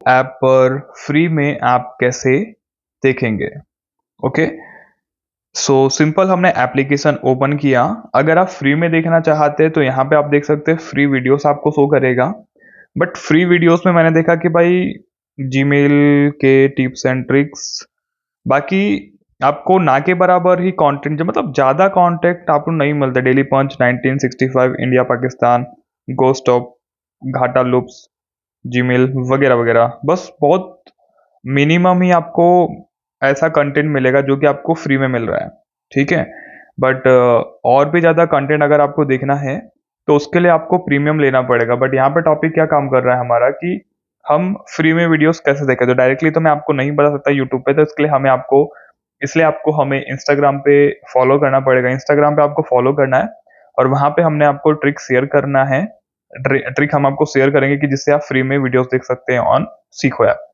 App पर free में आप कैसे देखेंगे। ओके, सो सिंपल, हमने एप्लीकेशन ओपन किया। अगर आप फ्री में देखना चाहते हैं तो यहाँ पे आप देख सकते हैं फ्री वीडियोस आपको शो करेगा। बट फ्री वीडियोस में मैंने देखा कि भाई जीमेल के टिप्स एंड ट्रिक्स, बाकी आपको ना के बराबर ही कंटेंट, जो मतलब ज़्यादा कंटेंट आपको नहीं मिलता। Daily punch, 1965, India Pakistan, ghost of, घाटा लूप्स, जीमेल वगैरह वगैरह, बस बहुत मिनिमम ही आपको ऐसा कंटेंट मिलेगा जो कि आपको फ्री में मिल रहा है। ठीक है, बट और भी ज़्यादा कंटेंट अगर आपको देखना है तो उसके लिए आपको प्रीमियम लेना पड़ेगा। बट यहाँ पे टॉपिक क्या काम कर रहा है हमारा कि हम फ्री में वीडियोस कैसे देखें। तो डायरेक्टली तो मैं आपको नहीं बता सकता यूट्यूब पे, तो इसके लिए हमें इंस्टाग्राम पे फॉलो करना पड़ेगा। इंस्टाग्राम पे आपको फॉलो करना है और वहाँ पे हमने आपको ट्रिक शेयर करना है। ट्रिक हम आपको शेयर करेंगे कि जिससे आप फ्री में वीडियोस देख सकते हैं ऑन सीखो ऐप।